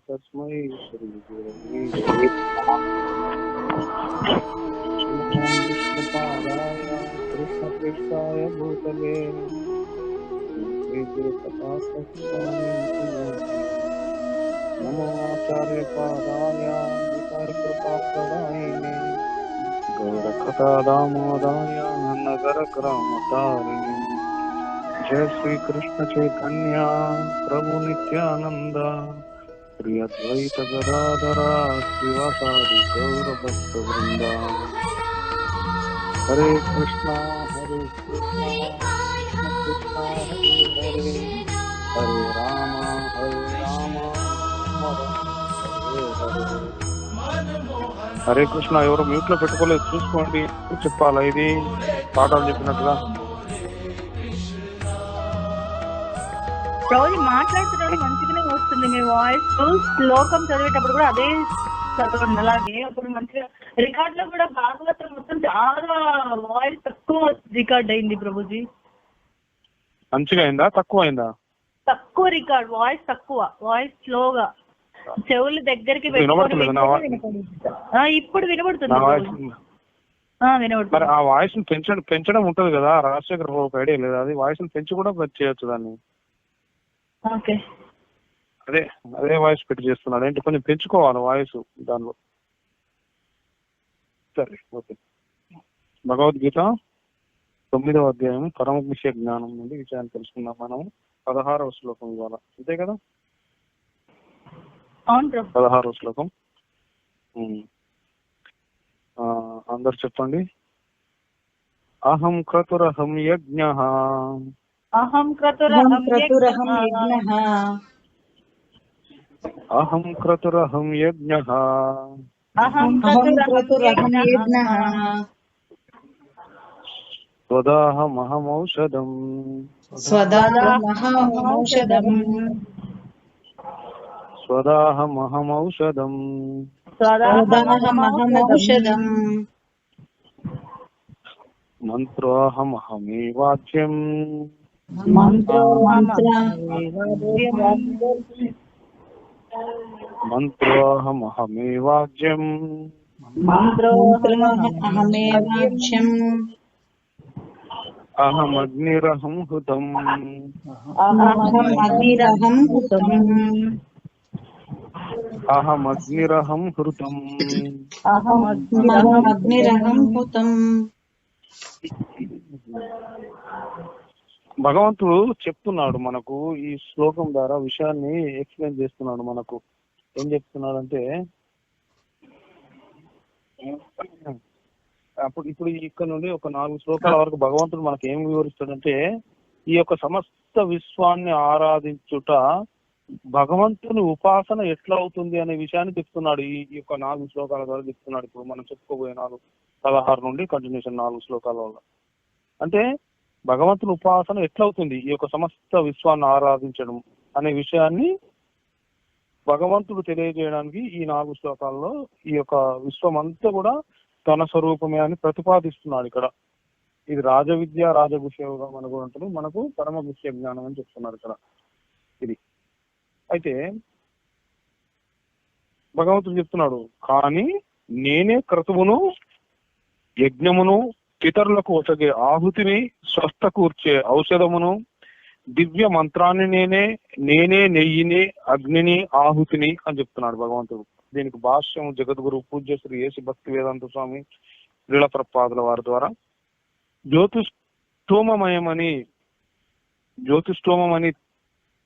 తస్మై శ్రీ గురవే విష్ణుపాదాయ కృష్ణపృష్ఠాయ భూతలే శ్రీ గురు ప్రకాశస్వామి నమో ఆచార్య పాదాయ వికారి కృపాప్రదాయినే గౌరకథా దామోదాయ నగర గ్రామతారిణి जय श्री कृष्ण चैतन्य प्रभु नित्यानंद श्री अद्वैत गदाधरा श्रीवासादि गौर भक्त वृंदा हरे कृष्णा कृष्ण कृष्ण हरे हरे हरे राम హరే కృష్ణ. ఎవరు మ్యూట్ లో పెట్టుకోలేదు చూసుకోండి. చెప్పాలా ఇది పాఠాలు చెప్పినట్టుగా? రోజు మాట్లాడుతున్నప్పుడు మంచిగానే వస్తుంది మీ వాయిస్. శ్లోకం చదివేటప్పుడు కూడా అదే చదవండి అలాగే. అప్పుడు మంచిగా రికార్డ్ లో కూడా భాగవతం మొత్తం చాలా వాయిస్ తక్కువ రికార్డ్ అయింది ప్రభుజీ. మంచిగా అయిందా తక్కువ అయిందా? తక్కువ రికార్డ్, వాయిస్ తక్కువ, వాయిస్ స్లోగా, చెవులు దగ్గరికి ఇప్పుడు వినబడుతుంది. మరి ఆ వాయిస్ పెంచడం ఉంటది కదా, రాజశేఖర్ ఒక ఐడియా లేదా? అది వాయిస్ పెంచి కూడా చేయొచ్చు దాన్ని. అదే వాయిస్ పెట్టి చేస్తున్నాడు ఏంటి, కొంచెం పెంచుకోవాలి వాయిస్ దానిలో. సరే ఓకే. భగవద్గీత 9వ అధ్యాయం పరమవిషయ జ్ఞానం నుండి విషయాన్ని తెలుసుకుందాం మనం. 16వ శ్లోకం ఇవాళ, అంతే కదా? 16వ శ్లోకం అందరు చెప్పండి. అహం క్రతురహం యజ్ఞః అహం క్రతురహం యజ్ఞః అహం క్రతురహం యజ్ఞః అహం క్రతురహం యజ్ఞః స్వదాహమహమౌషధం స్వదాహమహమౌషధం స్వదాహమహమౌషధం స్వదాహమహమౌషధం మంత్రోహమహమేవాచ్యం మంత్రోహమహమేవాచ్యం అహమగ్నిరహం హుతం అహమగ్నిరహం హృతం భగవంతుడు చెప్తున్నాడు మనకు ఈ శ్లోకం ద్వారా విషయాన్ని ఎక్స్ప్లెయిన్ చేస్తున్నాడు మనకు. ఏం చెప్తున్నాడంటే, ఇప్పుడు ఇక్కడ నుండి ఒక 4 శ్లోకాల వరకు భగవంతుడు మనకు ఏం వివరిస్తాడంటే, ఈ యొక్క సమస్త విశ్వాన్ని ఆరాధించుట భగవంతుని ఉపాసన ఎట్లా అవుతుంది అనే విషయాన్ని చెప్తున్నాడు. ఈ యొక్క 4 శ్లోకాల ద్వారా చెప్తున్నాడు. ఇప్పుడు మనం చెప్పుకోబోయే 16 నుండి కంటిన్యూషన్ 4 శ్లోకాల వల్ల. అంటే భగవంతుని ఉపాసన ఎట్లా అవుతుంది, ఈ యొక్క సమస్త విశ్వాన్ని ఆరాధించడం అనే విషయాన్ని భగవంతుడు తెలియజేయడానికి ఈ 4 శ్లోకాల్లో ఈ యొక్క విశ్వం అంతా కూడా తన స్వరూపమే అని ప్రతిపాదిస్తున్నాడు. ఇక్కడ ఇది రాజవిద్య రాజగుహ్యోగం అని కూడా ఉంటుంది, మనకు పరమ గుహ్య జ్ఞానం అని చెప్తున్నారు ఇక్కడ ఇది. అయితే భగవంతుడు చెప్తున్నాడు, కానీ నేనే క్రతువును యజ్ఞమును పితరులకు ఒసగే ఆహుతిని స్వస్థ కూర్చే ఔషధమును దివ్య మంత్రాన్ని నేనే నెయ్యిని అగ్నిని ఆహుతిని అని చెప్తున్నాడు భగవంతుడు. దీనికి భాష్యం జగద్గురు పూజ్య శ్రీ యేసు భక్తి వేదాంత స్వామి లీల ప్రపాదుల వారి ద్వారా జ్యోతిష్ఠోమని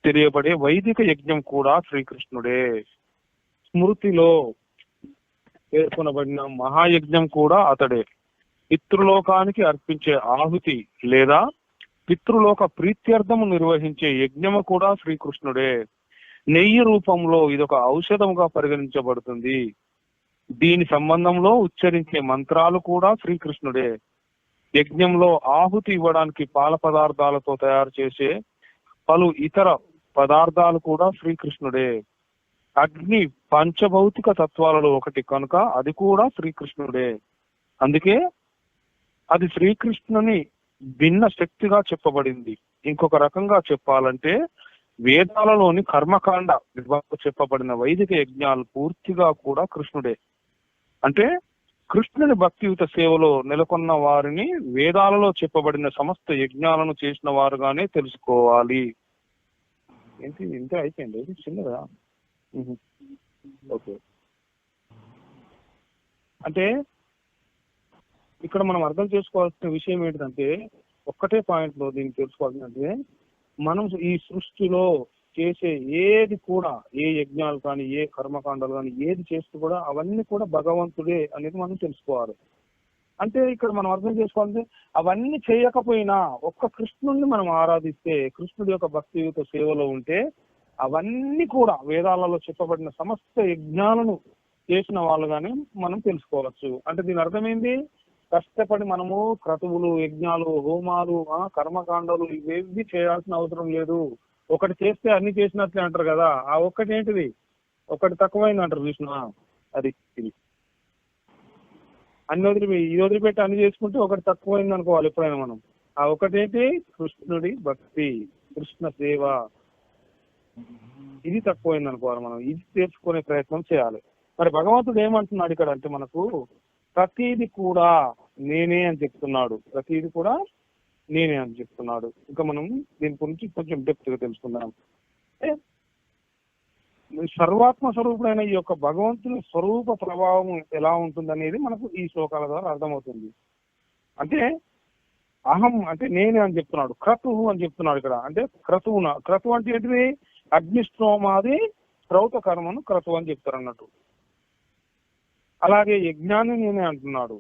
తెలియబడే వైదిక యజ్ఞం కూడా శ్రీకృష్ణుడే. స్మృతిలో పేర్కొనబడిన మహాయజ్ఞం కూడా అతడే. పితృలోకానికి అర్పించే ఆహుతి లేదా పితృలోక ప్రీత్యర్థము నిర్వహించే యజ్ఞము కూడా శ్రీకృష్ణుడే. నెయ్యి రూపంలో ఇదొక ఔషధముగా పరిగణించబడుతుంది. దీని సంబంధంలో ఉచ్చరించే మంత్రాలు కూడా శ్రీకృష్ణుడే. యజ్ఞంలో ఆహుతి ఇవ్వడానికి పాల పదార్థాలతో తయారు చేసే పలు ఇతర పదార్థాలు కూడా శ్రీకృష్ణుడే. అగ్ని పంచభౌతిక తత్వాలలో ఒకటి కనుక అది కూడా శ్రీకృష్ణుడే. అందుకే అది శ్రీకృష్ణుని భిన్న శక్తిగా చెప్పబడింది. ఇంకొక రకంగా చెప్పాలంటే వేదాలలోని కర్మకాండ విభాగంలో చెప్పబడిన వైదిక యజ్ఞాలు పూర్తిగా కూడా కృష్ణుడే. అంటే కృష్ణుని భక్తియుత సేవలో నెలకొన్న వారిని వేదాలలో చెప్పబడిన సమస్త యజ్ఞాలను చేసిన వారుగానే తెలుసుకోవాలి. ఏంటి ఇంతే అయిపోయింది, ఇది చిన్నదా? ఓకే. అంటే ఇక్కడ మనం అర్థం చేసుకోవాల్సిన విషయం ఏంటంటే, ఒక్కటే పాయింట్ లో దీన్ని తెలుసుకోవాల్సిందంటే, మనం ఈ సృష్టిలో చేసే ఏది కూడా, ఏ యజ్ఞాలు కానీ, ఏ కర్మకాండాలు కానీ, ఏది చేస్తూ కూడా అవన్నీ కూడా భగవంతుడే అనేది మనం తెలుసుకోవాలి. అంటే ఇక్కడ మనం అర్థం చేసుకోవాలంటే, అవన్నీ చేయకపోయినా ఒక్క కృష్ణుడిని మనం ఆరాధిస్తే, కృష్ణుడి యొక్క భక్తియుత సేవలో ఉంటే, అవన్నీ కూడా వేదాలలో చెప్పబడిన సమస్త యజ్ఞాలను చేసిన వాళ్ళుగానే మనం తెలుసుకోవచ్చు. అంటే దీని అర్థమైంది, కష్టపడి మనము క్రతువులు, యజ్ఞాలు, హోమాలు, కర్మకాండాలు ఇవేవి చేయాల్సిన అవసరం లేదు. ఒకటి చేస్తే అన్ని చేసినట్లే అంటారు కదా, ఆ ఒక్కటి ఏంటిది? ఒకటి తక్కువైంది అంటారు చూసినా, అది ఇది. ఇది వదిలిపెట్టి అన్ని చేసుకుంటే ఒకటి తక్కువైంది అనుకోవాలి ఎప్పుడైనా మనం. ఆ ఒకటేంటి? కృష్ణుడి భక్తి, కృష్ణ సేవ, ఇది తక్కువైంది అనుకోవాలి మనం. ఇది తెలుసుకునే ప్రయత్నం చేయాలి. మరి భగవంతుడు ఏమంటున్నాడు ఇక్కడ అంటే, మనకు ప్రతిది కూడా నేనే అని చెప్తున్నాడు. ప్రతిది కూడా నేనే అని చెప్తున్నాడు. ఇంకా మనం దీని గురించి కొంచెం డెప్త్ గా తెలుసుకుందాం. సర్వాత్మ స్వరూపుడైన ఈ యొక్క భగవంతుని స్వరూప ప్రభావం ఎలా ఉంటుంది అనేది మనకు ఈ శ్లోకాల ద్వారా అర్థమవుతుంది. అంటే అహం అంటే నేనే అని చెప్తున్నాడు, క్రతువు అని చెప్తున్నాడు ఇక్కడ. అంటే క్రతువు అంటే ఏంటిది? అగ్నిష్టోమాది శ్రౌత కర్మను క్రతువు అని చెప్తారు అన్నట్టు. అలాగే యజ్ఞాన్ని నేనే అంటున్నాడు.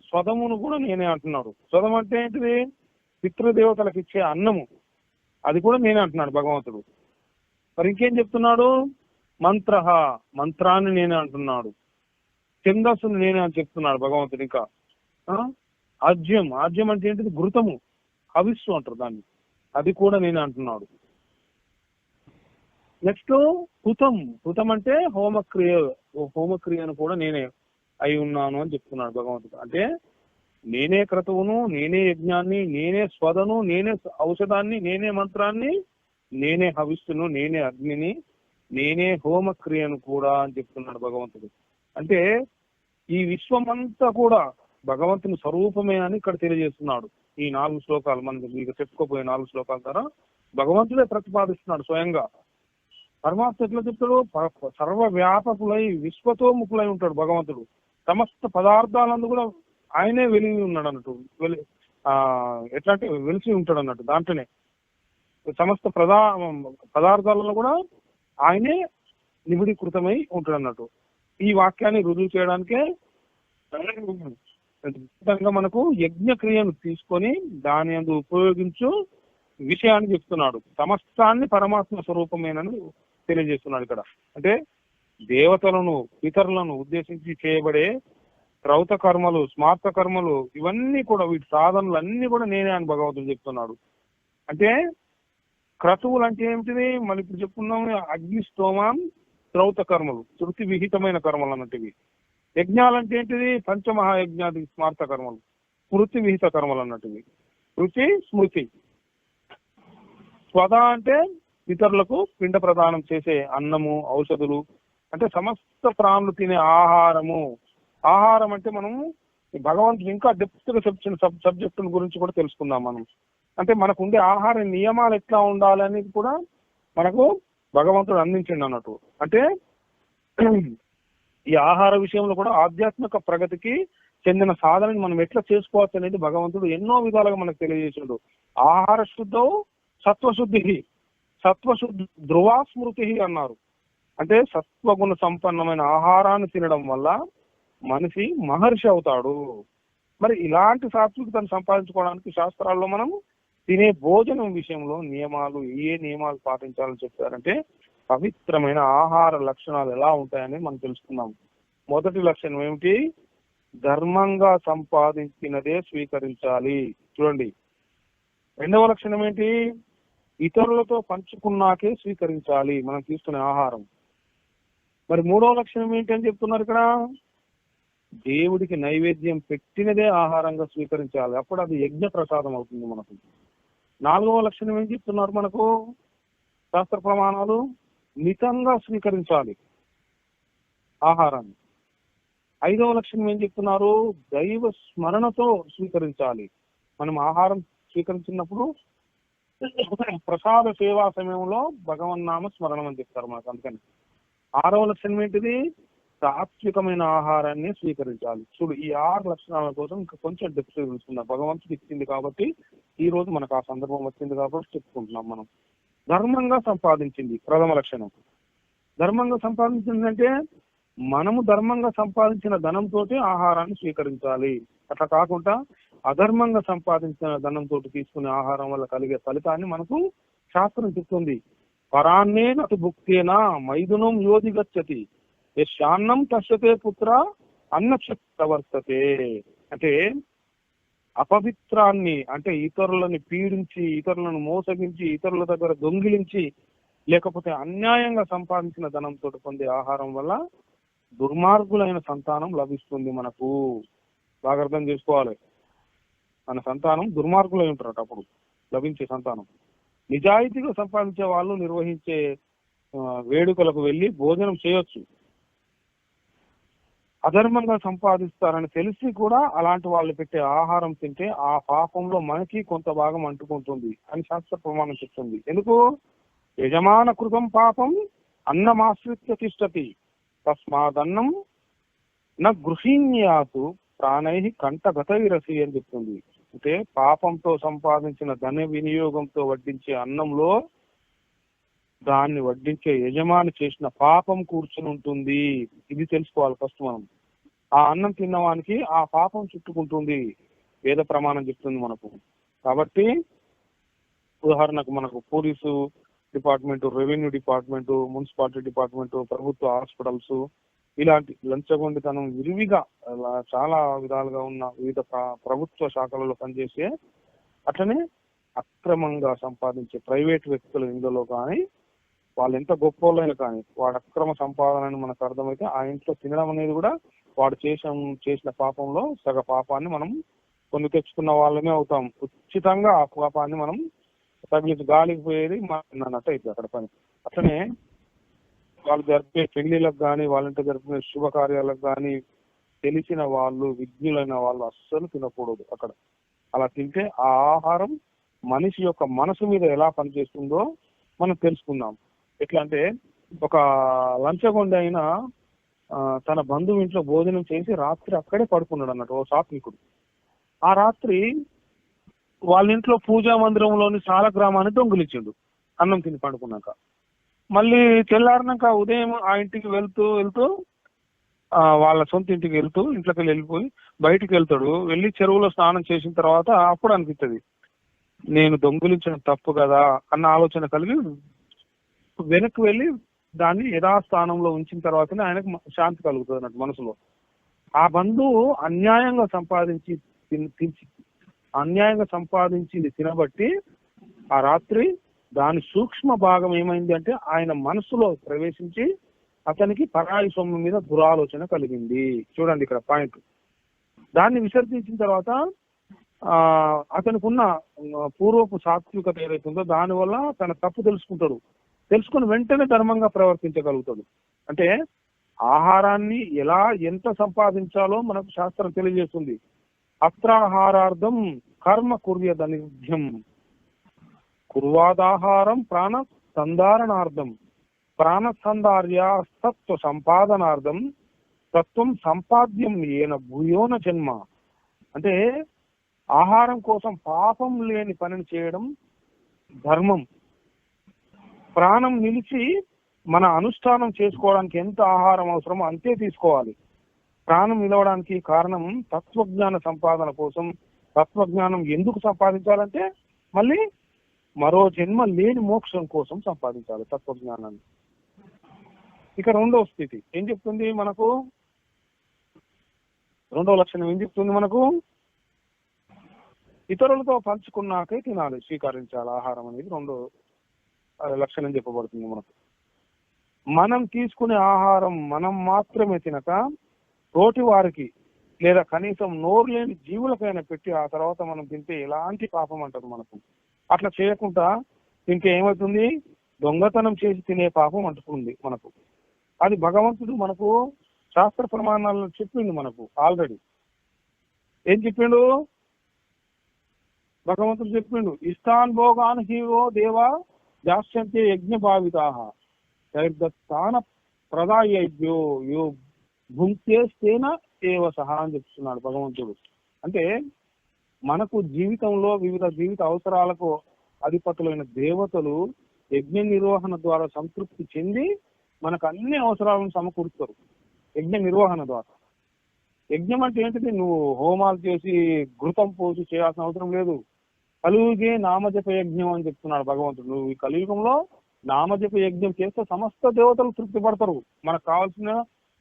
స్వదమును కూడా నేనే అంటున్నాడు. స్వదం అంటే ఏంటిది? పితృదేవతలకు ఇచ్చే అన్నము, అది కూడా నేనే అంటున్నాడు భగవంతుడు. మరి ఇంకేం చెప్తున్నాడు? మంత్రాన్ని నేనే అంటున్నాడు. ఛందస్సును నేనే అని చెప్తున్నాడు భగవంతుడు. ఇంకా ఆజ్యం అంటే ఏంటిది? ఘృతము, హవిస్సు అంటారు దాన్ని, అది కూడా నేనే అంటున్నాడు. నెక్స్ట్ హుతం అంటే హోమక్రియను కూడా నేనే అయి ఉన్నాను అని చెప్తున్నాడు భగవంతుడు. అంటే నేనే క్రతువును, నేనే యజ్ఞాన్ని, నేనే స్వదను, నేనే ఔషధాన్ని, నేనే మంత్రాన్ని, నేనే హవిస్సును, నేనే అగ్నిని, నేనే హోమక్రియను కూడా అని చెప్తున్నాడు భగవంతుడు. అంటే ఈ విశ్వమంతా కూడా భగవంతుని స్వరూపమే అని ఇక్కడ తెలియజేస్తున్నాడు. ఈ 4 శ్లోకాలు మనకు మీకు చెప్పుకోబోయే 4 శ్లోకాల ద్వారా భగవంతుడే ప్రతిపాదిస్తున్నాడు స్వయంగా. పరమాత్మ ఎట్లా చెప్తాడు? సర్వవ్యాపకులై విశ్వతోముఖులై ఉంటాడు భగవంతుడు. సమస్త పదార్థాలందు కూడా ఆయనే వెలిగి ఉన్నాడు అన్నట్టు. ఎట్లా అంటే వెలిసి ఉంటాడు అన్నట్టు. దాంట్లోనే సమస్త పదార్థాలలో కూడా ఆయనే నిబిడీకృతమై ఉంటాడు అన్నట్టు. ఈ వాక్యాన్ని రుజువు చేయడానికే మనకు యజ్ఞ క్రియను తీసుకొని దాని అందు ఉపయోగించు విషయాన్ని చెప్తున్నాడు. సమస్తాన్ని పరమాత్మ స్వరూపమేనని తెలియజేస్తున్నాడు ఇక్కడ. అంటే దేవతలను, పితరులను ఉద్దేశించి చేయబడే శ్రౌత కర్మలు, స్మార్త కర్మలు, ఇవన్నీ కూడా, వీటి సాధనలు అన్ని కూడా నేనే అని భగవంతుడు చెప్తున్నాడు. అంటే క్రతువులు అంటే ఏమిటిది? మనం ఇప్పుడు చెప్పుకున్నాము, అగ్నిష్టోమం శ్రౌత కర్మలు, శృతి విహితమైన కర్మలు అన్నట్టువి. యజ్ఞాలంటే ఏంటిది? పంచమహాయజ్ఞాది స్మార్త కర్మలు, స్మృతి విహిత కర్మలు అన్నట్టువి. శృతి, స్మృతి. స్వద అంటే ఇతరులకు పిండ ప్రదానం చేసే అన్నము, ఔషధులు, అంటే సమస్త ప్రాణులు తినే ఆహారము. ఆహారం అంటే మనము భగవంతుడు ఇంకా డెప్త్ గా చెప్పిన సబ్జెక్టుల గురించి కూడా తెలుసుకుందాం మనం. అంటే మనకు ఉండే ఆహార నియమాలు ఎట్లా ఉండాలి అనేది కూడా మనకు భగవంతుడు అందించండి అన్నట్టు. అంటే ఈ ఆహార విషయంలో కూడా ఆధ్యాత్మిక ప్రగతికి చెందిన సాధనని మనం ఎట్లా చేసుకోవచ్చు అనేది భగవంతుడు ఎన్నో విధాలుగా మనకు తెలియజేసాడు. ఆహార శుద్ధం సత్వశుద్ధి ధ్రువా స్మృతి అన్నారు. అంటే సత్వగుణ సంపన్నమైన ఆహారాన్ని తినడం వల్ల మనిషి మహర్షి అవుతాడు. మరి ఇలాంటి సాత్వికతను సంపాదించుకోవడానికి శాస్త్రాల్లో మనం తినే భోజనం విషయంలో నియమాలు, ఏ నియమాలు పాటించాలని చెప్పారంటే, పవిత్రమైన ఆహార లక్షణాలు ఎలా ఉంటాయని మనం తెలుసుకున్నాం. మొదటి లక్షణం ఏమిటి? ధర్మంగా సంపాదించినదే స్వీకరించాలి. చూడండి. రెండవ లక్షణం ఏంటి? ఇతరులతో పంచుకున్నాకే స్వీకరించాలి మనం తీసుకునే ఆహారం. మరి మూడవ లక్షణం ఏంటి అని చెప్తున్నారు ఇక్కడ? దేవుడికి నైవేద్యం పెట్టినదే ఆహారంగా స్వీకరించాలి, అప్పుడు అది యజ్ఞ ప్రసాదం అవుతుంది మనకు. నాలుగవ లక్షణం ఏం చెప్తున్నారు మనకు? శాస్త్ర ప్రమాణాలు మితంగా స్వీకరించాలి ఆహారాన్ని. 5వ లక్షణం ఏం చెప్తున్నారు? దైవ స్మరణతో స్వీకరించాలి. మనం ఆహారం స్వీకరించినప్పుడు ప్రసాద సేవా సమయంలో భగవన్నామ స్మరణం అని చెప్తారు మనకు. అందుకని 6వ లక్షణం ఏంటిది? సాత్వికమైన ఆహారాన్ని స్వీకరించాలి. చూడు, ఈ 6 లక్షణాల కోసం ఇంకా కొంచెం డెప్త్ తెలుసుకుందాం. భగవంతుడు ఇచ్చింది కాబట్టి ఈ రోజు మనకు ఆ సందర్భం వచ్చింది కాబట్టి చెప్పుకుంటున్నాం. మనం ధర్మంగా సంపాదించింది ప్రథమ లక్షణం. ధర్మంగా సంపాదించిందంటే మనము ధర్మంగా సంపాదించిన ధనంతో ఆహారాన్ని స్వీకరించాలి. అట్లా కాకుండా అధర్మంగా సంపాదించిన ధనంతో తీసుకునే ఆహారం వల్ల కలిగే ఫలితాన్ని మనకు శాస్త్రం చెప్తుంది. పరాన్నే నటు భుక్తేనా మైథునం యోధి గచ్చతి యశాన్నం తస్యతే పుత్ర అన్నక్షవర్తతే. అంటే అపవిత్రాన్ని, అంటే ఇతరులని పీడించి, ఇతరులను మోసగించి, ఇతరుల దగ్గర దొంగిలించి, లేకపోతే అన్యాయంగా సంపాదించిన ధనంతో పొందే ఆహారం వల్ల దుర్మార్గులైన సంతానం లభిస్తుంది మనకు. బాగా అర్థం చేసుకోవాలి. మన సంతానం దుర్మార్గులై ఉంటారట అప్పుడు లభించే సంతానం. నిజాయితీగా సంపాదించే వాళ్ళు నిర్వహించే వేడుకలకు వెళ్ళి భోజనం చేయొచ్చు. అధర్మంగా సంపాదిస్తారని తెలిసి కూడా అలాంటి వాళ్ళు పెట్టే ఆహారం తింటే ఆ పాపంలో మనకి కొంత భాగం అంటుకుంటుంది అని శాస్త్ర ప్రమాణం చెప్తుంది. ఎందుకు? యజమాన కృతం పాపం అన్నమాశ్రిత్య తిష్టతి తస్మాదన్నం నా గృహీణ్యాతు ప్రాణై కంఠగతైరసి అని చెప్తుంది. అంటే పాపంతో సంపాదించిన ధన వినియోగంతో వడ్డించే అన్నంలో దాన్ని వడ్డించే యజమాని చేసిన పాపం కూర్చుని ఉంటుంది. ఇది తెలుసుకోవాలి ఫస్ట్ మనం. ఆ అన్నం తిన్నవానికి ఆ పాపం చుట్టుకుంటుంది, వేద ప్రమాణం చెప్తుంది మనకు. కాబట్టి ఉదాహరణకు మనకు police department, revenue department, municipality department, ప్రభుత్వ హాస్పిటల్స్, ఇలాంటి లంచగొండితనం విరివిగా చాలా విధాలుగా ఉన్న వివిధ ప్రభుత్వ శాఖలలో పనిచేసే, అట్లనే అక్రమంగా సంపాదించే ప్రైవేట్ వ్యక్తులు ఇందులో కానీ వాళ్ళు ఎంత గొప్పలైనా కానీ వాడు అక్రమ సంపాదనని మనకు అర్థమైతే ఆ ఇంట్లో తినడం అనేది కూడా వాడు చేసిన పాపంలో సగ పాపాన్ని మనం కొన్ని తెచ్చుకున్న వాళ్ళమే అవుతాం. ఉచితంగా ఆ పాపాన్ని మనం తగిలించి గాలికి పోయేది అన్నట్టు అయితే అక్కడ పని. అట్లనే వాళ్ళు జరిపే పెళ్లిళ్ళకు కానీ వాళ్ళంటే జరిపిన శుభకార్యాలకు కానీ తెలిసిన వాళ్ళు, విజ్ఞులైన వాళ్ళు అస్సలు తినకూడదు అక్కడ. అలా తింటే ఆ ఆహారం మనిషి యొక్క మనసు మీద ఎలా పనిచేస్తుందో మనం తెలుసుకుందాం. ఎట్లా అంటే ఒక లంచగొండ అయినా తన బంధువు ఇంట్లో భోజనం చేసి రాత్రి అక్కడే పడుకున్నాడు అన్నట్టు ఓ సాత్వికుడు. ఆ రాత్రి వాళ్ళ ఇంట్లో పూజా మందిరంలోని సాలగ్రామాన్ని దొంగిలించిండు అన్నం తిని పడుకున్నాక. మళ్ళీ తెల్లారినాక ఉదయం ఆ ఇంటికి వెళ్తూ వాళ్ళ సొంత ఇంటికి వెళ్తూ ఇంట్లోకి వెళ్ళిపోయి బయటికి వెళ్తాడు. వెళ్ళి చెరువులో స్నానం చేసిన తర్వాత అప్పుడు అనిపిస్తుంది నేను దొంగిలించడం తప్పు కదా అన్న ఆలోచన కలిగి వెనక్కి వెళ్ళి దాన్ని యథాస్థానంలో ఉంచిన తర్వాతనే ఆయనకు శాంతి కలుగుతుంది అన్నట్టు మనసులో. ఆ బంధువు అన్యాయంగా సంపాదించింది తినబట్టి ఆ రాత్రి దాని సూక్ష్మ భాగం ఏమైంది అంటే ఆయన మనసులో ప్రవేశించి అతనికి పరాయి సొమ్ము మీద దురాలోచన కలిగింది. చూడండి ఇక్కడ పాయింట్. దాన్ని విసర్జించిన తర్వాత అతనికి ఉన్న పూర్వపు సాత్వికత ఏదైతుందో దానివల్ల తన తప్పు తెలుసుకుంటాడు. తెలుసుకుని వెంటనే ధర్మంగా ప్రవర్తించగలుగుతాడు. అంటే ఆహారాన్ని ఎలా ఎంత సంపాదించాలో మనకు శాస్త్రం తెలియజేస్తుంది. అత్రాహారార్థం కర్మ కుర్యదనిధ్యం కుర్వాదాహారం ప్రాణ సంధారణార్థం ప్రాణ సంధార్య తత్వ సంపాదనార్థం తత్వం సంపాద్యం ఏన భూయోన జన్మ. అంటే ఆహారం కోసం పాపం లేని పనిని చేయడం ధర్మం. ప్రాణం నిలిచి మన అనుష్ఠానం చేసుకోవడానికి ఎంత ఆహారం అవసరమో అంతే తీసుకోవాలి. ప్రాణం నిలవడానికి కారణం తత్వజ్ఞాన సంపాదన కోసం. తత్వజ్ఞానం ఎందుకు సంపాదించాలంటే మళ్ళీ మరో జన్మ లేని మోక్షం కోసం సంపాదించాలి తత్వజ్ఞానాన్ని. ఇక రెండవ స్థితి ఏం చెప్తుంది మనకు? రెండవ లక్షణం ఏం చెప్తుంది మనకు? ఇతరులతో పంచుకున్నాకే తినాలి, స్వీకరించాలి ఆహారం అనేది రెండో లక్షణం చెప్పబడుతుంది మనకు. మనం తీసుకునే ఆహారం మనం మాత్రమే తినక తోటి వారికి లేదా కనీసం నోరు లేని జీవులకైనా పెట్టి ఆ తర్వాత మనం తింటే ఎలాంటి పాపం అంటారు మనకు. అట్లా చేయకుండా తింటే ఏమవుతుంది? దొంగతనం చేసి తినే పాపం అంటుకుంది మనకు. అది భగవంతుడు మనకు శాస్త్ర ప్రమాణాలను చెప్పిండు మనకు ఆల్రెడీ. ఏం చెప్పిండు భగవంతుడు? చెప్పిండు, ఇష్టాన్ భోగాన్ హీవో దేవా దాస్యంతే యజ్ఞ భావితాః దైర్ఘస్థాన ప్రదాయజ్ఞో యో భుంక్తేస్తేన ఏవ సహా అని చెప్తున్నాడు భగవంతుడు. అంటే మనకు జీవితంలో వివిధ జీవిత అవసరాలకు అధిపతులైన దేవతలు యజ్ఞ నిర్వహణ ద్వారా సంతృప్తి చెంది మనకు అన్ని అవసరాలను సమకూరుస్తారు యజ్ఞ నిర్వహణ ద్వారా. యజ్ఞం అంటే ఏంటిది? నువ్వు హోమాలు చేసి ఘృతం పోసి చేయాల్సిన అవసరం లేదు. కలియుగే నామజప యజ్ఞం అని చెప్తున్నాడు భగవంతుడు. నువ్వు ఈ కలియుగంలో నామజప యజ్ఞం చేస్తే సమస్త దేవతలు తృప్తి పడతారు. మనకు కావాల్సిన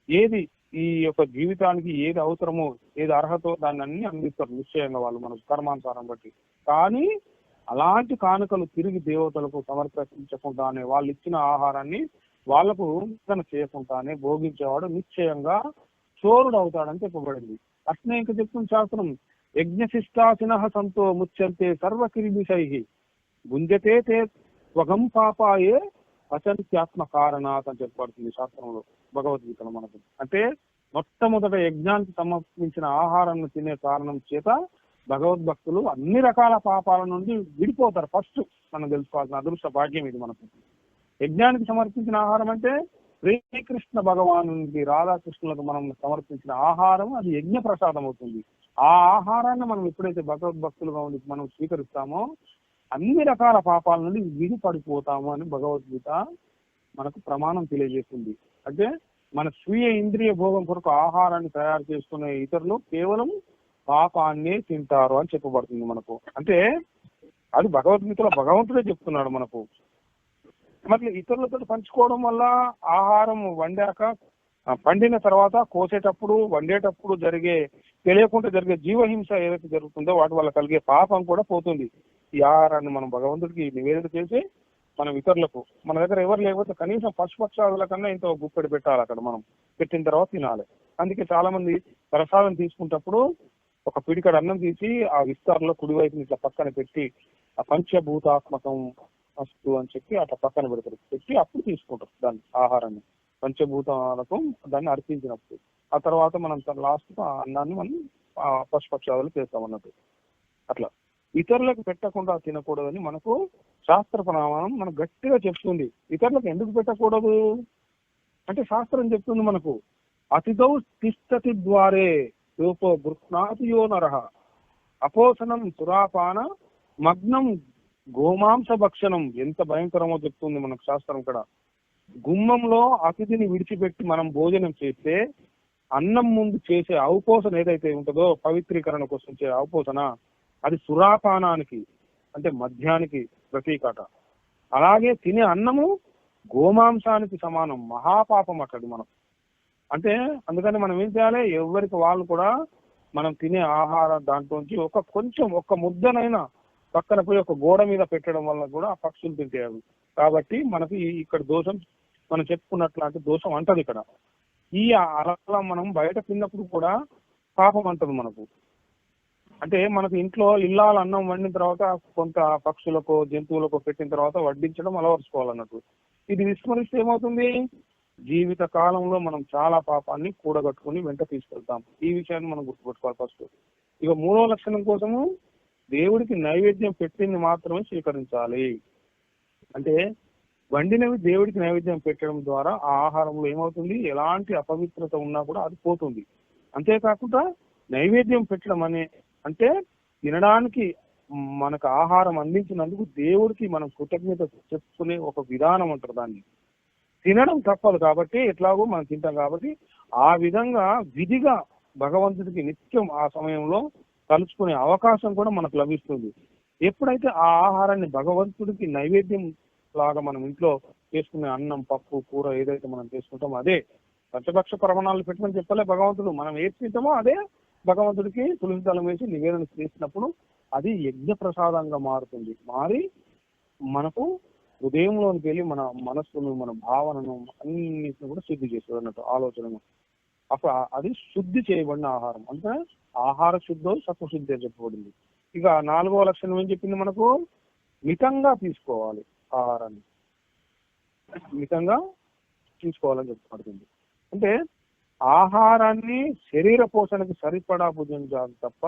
ఏది ఈ యొక్క జీవితానికి ఏది అవసరమో ఏది అర్హతో దాన్ని అన్ని అందిస్తారు నిశ్చయంగా వాళ్ళు మనకు కర్మానుసారం బట్టి. కానీ అలాంటి కానుకలు తిరిగి దేవతలకు సమర్పించకుండానే వాళ్ళు ఇచ్చిన ఆహారాన్ని వాళ్లకు చేయకుండానే భోగించేవాడు నిశ్చయంగా చోరుడు అవుతాడని చెప్పబడింది. అట్నే ఇంకా చెప్తున్న శాస్త్రం, యజ్ఞశిష్టాసిన సంతో ముచ్యంతే సర్వకిరిమిషై గుంజతే తే స్వగం పాపాయే అచంత్యాత్మ కారణాత్ అని చెప్పబడుతుంది శాస్త్రంలో భగవద్గీతలో మనకు. అంటే మొట్టమొదట యజ్ఞానికి సంబంధించిన ఆహారాన్ని తినే కారణం చేత భగవద్భక్తులు అన్ని రకాల పాపాల నుండి విడిపోతారు. ఫస్ట్ మనం తెలుసుకోవాల్సిన అదృష్ట భాగ్యం ఇది మనకు. యజ్ఞానికి సమర్పించిన ఆహారం అంటే శ్రీకృష్ణ భగవానునికి రాధాకృష్ణులకు మనం సమర్పించిన ఆహారం అది యజ్ఞ ప్రసాదం అవుతుంది. ఆ ఆహారాన్ని మనం ఎప్పుడైతే భగవద్భక్తులుగా ఉండి మనం స్వీకరిస్తామో అన్ని రకాల పాపాల నుండి విడిపడిపోతాము అని భగవద్గీత మనకు ప్రమాణం తెలియజేస్తుంది. అంటే మన స్వీయ ఇంద్రియ భోగం కొరకు ఆహారాన్ని తయారు చేసుకునే ఇతరులు కేవలం పాపాన్నే తింటారు అని చెప్పబడుతుంది మనకు. అంటే అది భగవద్గీతలో భగవంతుడే చెప్తున్నాడు మనకు. మరి ఇతరులతో పంచుకోవడం వల్ల ఆహారం వండాక పండిన తర్వాత కోసేటప్పుడు వండేటప్పుడు తెలియకుండా జరిగే జీవహింస ఏదైతే జరుగుతుందో వాటి వల్ల కలిగే పాపం కూడా పోతుంది. ఈ ఆహారాన్ని మనం భగవంతుడికి నివేదన చేసి మనం ఇతరులకు, మన దగ్గర ఎవరు లేకపోతే కనీసం పశుపక్షాదుల కన్నా ఇంత గుప్పెడు పెట్టాలి అక్కడ, మనం పెట్టిన తర్వాత తినాలి. అందుకే చాలా మంది ప్రసాదం తీసుకున్నప్పుడు ఒక పిడికడ అన్నం తీసి ఆ విస్తారంలో కుడివైపుని ఇట్లా పక్కన పెట్టి ఆ పంచభూతాత్మకం వస్తు అని చెప్పి అట్లా పక్కన పెడతారు, పెట్టి అప్పుడు తీసుకుంటారు దాన్ని ఆహారాన్ని, పంచభూతాలకు దాన్ని అర్పించినప్పుడు. ఆ తర్వాత మనం లాస్ట్ అన్నాన్ని మనం పశుపక్షాదులు చేస్తాం అన్నట్టు. అట్లా ఇతరులకు పెట్టకుండా తినకూడదని మనకు శాస్త్ర ప్రమాణం మనకు గట్టిగా చెప్తుంది. ఇతరులకు ఎందుకు పెట్టకూడదు అంటే శాస్త్రం చెప్తుంది మనకు, అతిథౌ తిష్టతి ద్వారే రూపో గృహ్ణాతి యో నరః అపోసనం సురాపాన మగ్నం గోమాంస భక్షణం. ఎంత భయంకరమో చెప్తుంది మనకు శాస్త్రం. ఇక్కడ గుమ్మంలో అతిథిని విడిచిపెట్టి మనం భోజనం చేస్తే అన్నం ముందు చేసే ఔపోసన ఏదైతే ఉంటుందో పవిత్రీకరణ కోసం చేసే ఔపోసన అది సురాపానానికి అంటే మద్యానికి ప్రతీకట. అలాగే తినే అన్నము గోమాంసానికి సమానం, మహాపాపం అట్లది మనం. అంటే అందుకని మనం ఏం చేయాలి, ఎవరికి వాళ్ళు కూడా మనం తినే ఆహారం దాంట్లోంచి ఒక్క ముద్దనైనా పక్కన పోయి ఒక గోడ మీద పెట్టడం వల్ల కూడా ఆ పక్షులు తింటాయి. కాబట్టి మనకి ఇక్కడ దోషం మనం చెప్పుకున్నట్లాంటి దోషం అంటది ఇక్కడ. ఈ అలా మనం బయట తిన్నప్పుడు కూడా పాపం అంటది మనకు. అంటే మనకు ఇంట్లో ఇల్లాల అన్నం వండిన తర్వాత కొంత పక్షులకు జంతువులకు పెట్టిన తర్వాత వడ్డించడం అలవరుచుకోవాలన్నట్టు. ఇది విస్మరిస్తే ఏమవుతుంది, జీవిత కాలంలో మనం చాలా పాపాన్ని కూడగట్టుకుని వెంట తీసుకెళ్తాం. ఈ విషయాన్ని మనం గుర్తుపెట్టుకోవాలి ఫస్ట్. ఇక మూడో లక్షణం కోసము దేవుడికి నైవేద్యం పెట్టింది మాత్రమే స్వీకరించాలి. అంటే వండినవి దేవుడికి నైవేద్యం పెట్టడం ద్వారా ఆ ఆహారంలో ఏమవుతుంది, ఎలాంటి అపవిత్రత ఉన్నా కూడా అది పోతుంది. అంతేకాకుండా నైవేద్యం పెట్టడం అంటే తినడానికి మనకు ఆహారం అందించినందుకు దేవుడికి మనం కృతజ్ఞత చెప్పుకునే ఒక విధానం అంటారు దాన్ని. తినడం తప్పదు కాబట్టి ఎట్లాగో మనం తింటాం కాబట్టి ఆ విధంగా విధిగా భగవంతుడికి నిత్యం ఆ సమయంలో కలుసుకునే అవకాశం కూడా మనకు లభిస్తుంది. ఎప్పుడైతే ఆ ఆహారాన్ని భగవంతుడికి నైవేద్యం లాగా మనం ఇంట్లో చేసుకునే అన్నం పప్పు కూర ఏదైతే మనం చేసుకుంటామో అదే పంచభక్ష ప్రమాణాలు పెట్టమని చెప్పలే భగవంతుడు. మనం ఏది తింటామో అదే భగవంతుడికి తులసి దళం వేసి నివేదన చేసినప్పుడు అది యజ్ఞ ప్రసాదంగా మారుతుంది. మారి మనకు హృదయంలోనికి వెళ్ళి మన మనస్సును మన భావనను అన్నింటిని కూడా శుద్ధి చేస్తుంది అన్నట్టు ఆలోచనను. అప్పుడు అది శుద్ధి చేయబడిన ఆహారం. అంటే ఆహార శుద్ధో సత్వశుద్ధి అని చెప్పబడింది. ఇక 4వ లక్షణం ఏం చెప్పింది మనకు, మితంగా తీసుకోవాలి ఆహారాన్ని. మితంగా తీసుకోవాలని చెప్పబడుతుంది. అంటే ఆహారాన్ని శరీర పోషణకి సరిపడా భుజించాలి తప్ప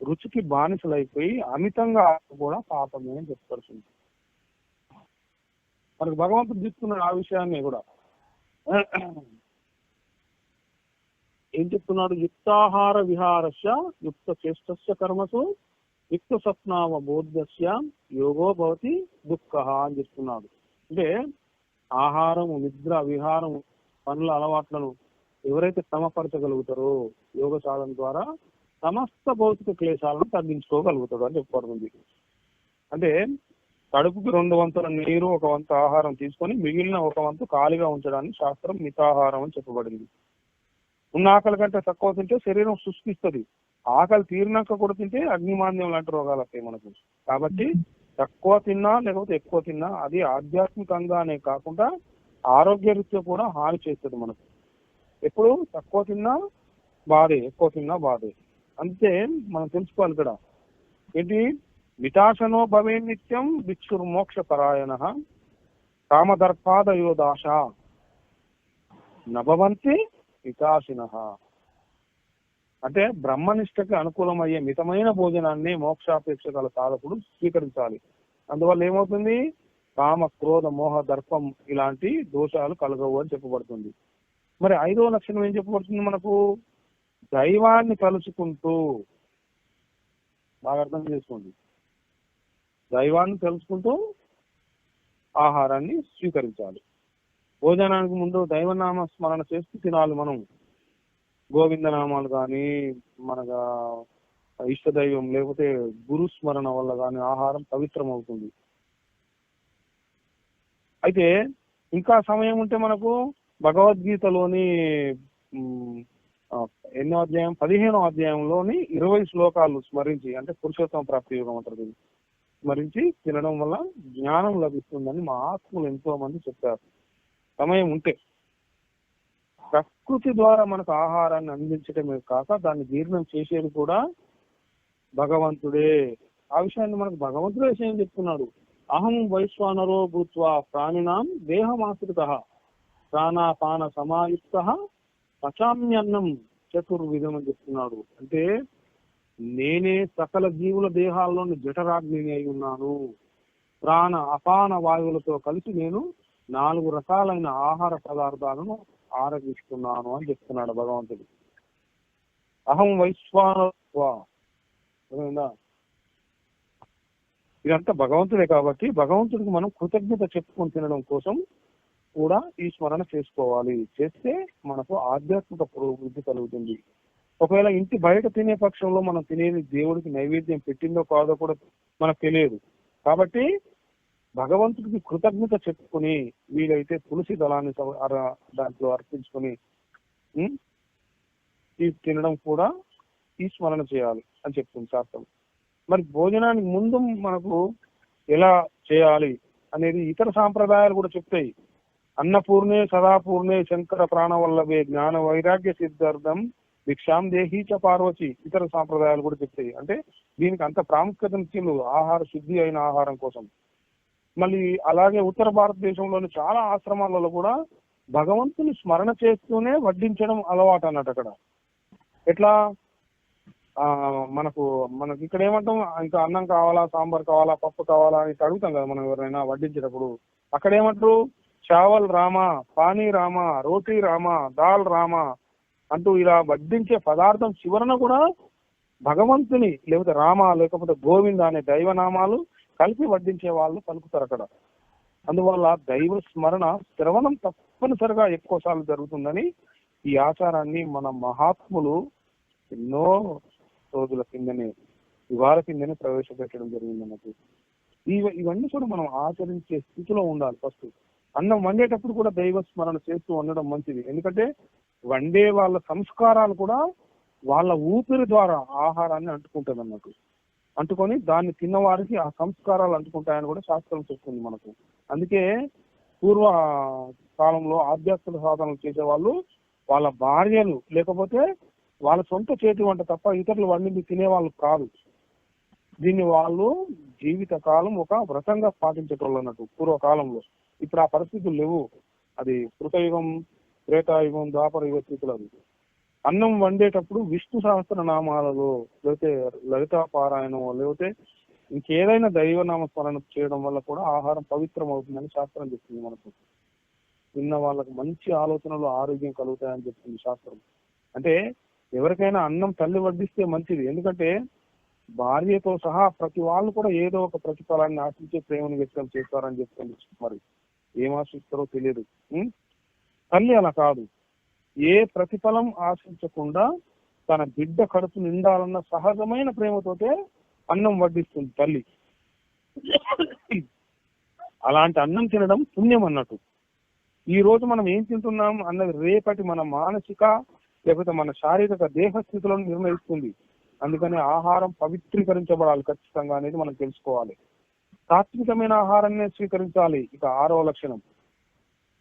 రుచికి బానిసలైపోయి అమితంగా కూడా పాపమే అని చెప్పబడుతుంది. మనకు భగవంతుడు చెప్తున్నాడు ఆ విషయాన్ని కూడా. ఏం చెప్తున్నాడు? యుక్తాహార విహారస్య యుక్త చేష్టస్య కర్మసు యుక్త స్వప్నావ బోధస్య యోగో భవతి దుఃఖ అని చెప్తున్నాడు. అంటే ఆహారము, నిద్ర, విహారం, పనుల అలవాట్లను ఎవరైతే క్రమపరచగలుగుతారో యోగ సాధన ద్వారా సమస్త భౌతిక క్లేశాలను తగ్గించుకోగలుగుతాడు అని చెప్పబడుతుంది. అంటే కడుపుకి 2 వంతుల నీరు, 1 వంతు ఆహారం తీసుకొని మిగిలిన 1 వంతు ఖాళీగా ఉంచడానికి శాస్త్రం మితాహారం అని చెప్పబడింది. ఉన్న ఆకలి కంటే తక్కువ తింటే శరీరం శుష్కిస్తుంది. ఆకలి తీరినాక కూడా తింటే అగ్నిమాంద్యం లాంటి రోగాలు వస్తాయి మనకు. కాబట్టి తక్కువ తిన్నా లేకపోతే ఎక్కువ తిన్నా అది ఆధ్యాత్మికంగానే కాకుండా ఆరోగ్యరీత్యా కూడా హాని చేస్తుంది మనకు. ఎప్పుడు తక్కువ తిన్నా బాధే, ఎక్కువ తిన్నా బాధే. అంతే మనం తెలుసుకోవాలి ఇక్కడ ఏంటి? వితాశనో భవే నిత్యం భిక్షుర్మోక్ష పరాయణ కామదర్పాదయో దాశ నభవంతి వికాసిన. అంటే బ్రహ్మనిష్టకి అనుకూలమయ్యే మితమైన భోజనాన్ని మోక్షాపేక్ష గల సాధకుడు స్వీకరించాలి. అందువల్ల ఏమవుతుంది? కామ, క్రోధ, మోహ, దర్పం ఇలాంటి దోషాలు కలగవు అని చెప్పబడుతుంది. మరి 5వ లక్షణం ఏం చెప్పబడుతుంది మనకు? దైవాన్ని తలుచుకుంటూ, బాగా అర్థం చేసుకోండి, దైవాన్ని తెలుసుకుంటూ ఆహారాన్ని స్వీకరించాలి. భోజనానికి ముందు దైవనామ స్మరణ చేస్తూ తినాలి. మనం గోవిందనామాలు కానీ, మన ఇష్టదైవం లేకపోతే గురు స్మరణ వల్ల కానీ ఆహారం పవిత్రం అవుతుంది. అయితే ఇంకా సమయం ఉంటే మనకు భగవద్గీతలోని ఎన్నో అధ్యాయం 15వ అధ్యాయంలోని 20 శ్లోకాలు స్మరించి, అంటే పురుషోత్తమ ప్రాప్తి యోగం అంటారు, స్మరించి తినడం వల్ల జ్ఞానం లభిస్తుందని మహాత్ములు ఎంతో మంది చెప్పారు. సమయం ఉంటే ప్రకృతి ద్వారా మనకు ఆహారాన్ని అందించడమే కాక దాన్ని జీర్ణం చేసేది కూడా భగవంతుడే. ఆ విషయాన్ని మనకు భగవంతుడే విషయం చెప్తున్నాడు. అహం వైశ్వానరో భూత్వా ప్రాణినాం దేహమాశ్రితః ప్రాణాపాన సమాయుక్తః పచామ్యన్నం చతుర్విధం అని చెప్తున్నాడు. అంటే నేనే సకల జీవుల దేహాల్లోని జఠరాగ్ని అయి ఉన్నాను. ప్రాణ అపాన వాయువులతో కలిసి నేను 4 రకాలైన ఆహార పదార్థాలను ఆరగిస్తున్నాను అని చెప్తున్నాడు భగవంతుడు. అహం వైశ్వానరో, ఇదంతా భగవంతుడే. కాబట్టి భగవంతుడికి మనం కృతజ్ఞత చెప్పుకొని తినడం కోసం కూడా ఈ స్మరణ చేసుకోవాలి. చేస్తే మనకు ఆధ్యాత్మిక పురోభివృద్ధి కలుగుతుంది. ఒకవేళ ఇంటి బయట తినే పక్షంలో మనం తినేది దేవుడికి నైవేద్యం పెట్టిందో కాదో కూడా మనకు తెలియదు. కాబట్టి భగవంతుడికి కృతజ్ఞత చెప్పుకొని వీలైతే తులసి దళాన్ని దాంట్లో అర్పించుకొని ఈ తినడం కూడా ఈ స్మరణ చేయాలి అని చెప్తుంది శాస్త్రం. మరి భోజనానికి ముందు మనకు ఎలా చేయాలి అనేది ఇతర సాంప్రదాయాలు కూడా చెప్తాయి. అన్నపూర్ణే సదాపూర్ణే శంకర ప్రాణవల్లభే జ్ఞాన వైరాగ్య సిద్ధార్థం భిక్షాం దేహీ చ పార్వతి ఇతర సాంప్రదాయాలు కూడా చెప్తాయి. అంటే దీనికి అంత ప్రాముఖ్యతనిచ్చిండు ఆహార శుద్ధి అయిన ఆహారం కోసం. మళ్ళీ అలాగే ఉత్తర భారతదేశంలోని చాలా ఆశ్రమాలలో కూడా భగవంతుని స్మరణ చేస్తూనే వడ్డించడం అలవాటు అన్నట్టు. అక్కడ ఎట్లా మనకు ఇక్కడ ఏమంటాం, ఇంకా అన్నం కావాలా, సాంబార్ కావాలా, పప్పు కావాలా అని అడుగుతాం కదా మనం ఎవరైనా వడ్డించేటప్పుడు. అక్కడ ఏమంటారు? చావల్ రామా, పానీ రామా, రోటీ రామా, దాల్ రామా అంటూ ఇలా వడ్డించే పదార్థం చివరన కూడా భగవంతుని లేకపోతే రామ లేకపోతే గోవింద అనే దైవనామాలు కలిపి వడ్డించే వాళ్ళు పలుకుతారు అక్కడ. అందువల్ల దైవ స్మరణ శ్రవణం తప్పనిసరిగా ఎక్కువ సార్లు జరుగుతుందని ఈ ఆచారాన్ని మన మహాత్ములు ఎన్నో రోజుల కిందనే, యుగాల కిందనే ప్రవేశపెట్టడం జరిగింది మనకు. ఇవన్నీ కూడా మనం ఆచరించే స్థితిలో ఉండాలి. ఫస్ట్ అన్నం వండేటప్పుడు కూడా దైవ స్మరణ చేస్తూ వండడం మంచిది. ఎందుకంటే వండే వాళ్ళ సంస్కారాలు కూడా వాళ్ళ ఊపిరి ద్వారా ఆహారాన్ని అంటుకుంటుంది అన్నట్టు. అంటుకొని దాన్ని తిన్నవారికి ఆ సంస్కారాలు అంటుకుంటాయని కూడా శాస్త్రం చెప్తుంది మనకు. అందుకే పూర్వ కాలంలో ఆధ్యాత్మిక సాధనలు చేసేవాళ్ళు వాళ్ళ భార్యలు లేకపోతే వాళ్ళ సొంత చేతి వంట తప్ప ఇతరులు వండింది తినేవాళ్ళు కాదు. దీన్ని వాళ్ళు జీవిత కాలం ఒక వ్రతంగా పాటించేటోళ్ళు అన్నట్టు పూర్వకాలంలో. ఇప్పుడు ఆ పరిస్థితులు లేవు. అది కృతయుగం, త్రేతాయుగం, ద్వాపర యుగ స్థితులు. అది అన్నం వండేటప్పుడు విష్ణు సహస్రనామాలలో లేకపోతే లలితా పారాయణం లేకపోతే ఇంకేదైనా దైవనామ స్మరణ చేయడం వల్ల కూడా ఆహారం పవిత్రం అవుతుందని శాస్త్రం చెప్తుంది మనకు. తిన్న వాళ్ళకు మంచి ఆలోచనలు, ఆరోగ్యం కలుగుతాయని చెప్తుంది శాస్త్రం. అంటే ఎవరికైనా అన్నం తల్లి వడ్డిస్తే మంచిది. ఎందుకంటే భార్యతో సహా ప్రతి వాళ్ళు కూడా ఏదో ఒక ప్రతిఫలాన్ని ఆశించే ప్రేమను వ్యక్తం చేస్తారని చెప్తుంది. మరి ఏం ఆశిస్తారో తెలియదు. తల్లి అలా కాదు. ఏ ప్రతిఫలం ఆశించకుండా తన బిడ్డ కడుపు నిండాలన్న సహజమైన ప్రేమతోటే అన్నం వడ్డిస్తుంది తల్లి. అలాంటి అన్నం తినడం పుణ్యం అన్నట్టు. ఈ రోజు మనం ఏం తింటున్నాం అన్నది రేపటి మన మానసిక లేకపోతే మన శారీరక దేహస్థితులను నిర్ణయిస్తుంది. అందుకని ఆహారం పవిత్రీకరించబడాలి ఖచ్చితంగా అనేది మనం తెలుసుకోవాలి. సాత్వికమైన ఆహారాన్ని స్వీకరించాలి. ఇక 6వ లక్షణం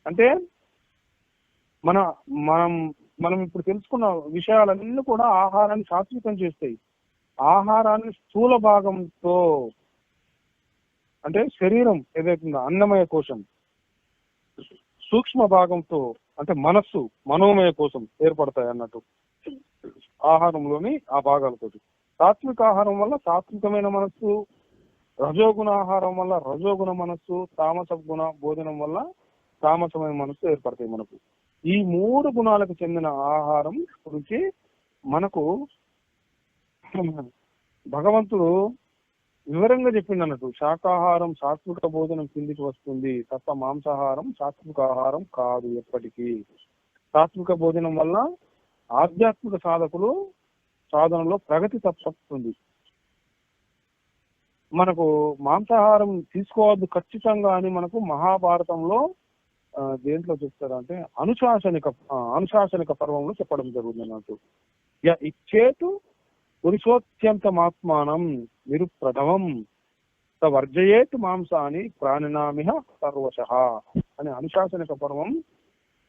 అంటే మనం ఇప్పుడు తెలుసుకున్న విషయాలన్నీ కూడా ఆహారాన్ని సాత్వికం చేస్తాయి. ఆహారాన్ని స్థూల భాగంతో అంటే శరీరం ఏదైతుందో అన్నమయ కోశం, సూక్ష్మ భాగంతో అంటే మనస్సు, మనోమయ కోశం ఏర్పడతాయి అన్నట్టు ఆహారంలోని ఆ భాగాలతో. సాత్విక ఆహారం వల్ల సాత్వికమైన మనస్సు, రజోగుణ ఆహారం వల్ల రజోగుణ మనస్సు, తామస గుణ భోజనం వల్ల తామసమైన మనస్సు ఏర్పడతాయి మనకు. ఈ 3 గుణాలకు చెందిన ఆహారం గురించి మనకు భగవంతుడు వివరంగా చెప్పింది అన్నట్టు. శాకాహారం సాత్విక భోజనం కిందికి వస్తుంది తప్ప మాంసాహారం సాత్విక ఆహారం కాదు ఎప్పటికీ. సాత్విక భోజనం వల్ల ఆధ్యాత్మిక సాధనలో ప్రగతి తప్పుతుంది. మనకు మాంసాహారం తీసుకోవద్దు ఖచ్చితంగా అని మనకు మహాభారతంలో దేంట్లో చెప్తారంటే అనుశాసనిక పర్వంలో చెప్పడం జరుగుతుంది అన్నట్టు. ఇచ్చేతు పురుషోత్యంతమాత్మానం నిరుప్రథమం వర్జయేత్ మాంసాని ప్రాణినామిహ సర్వశః అని అనుశాసనిక పర్వం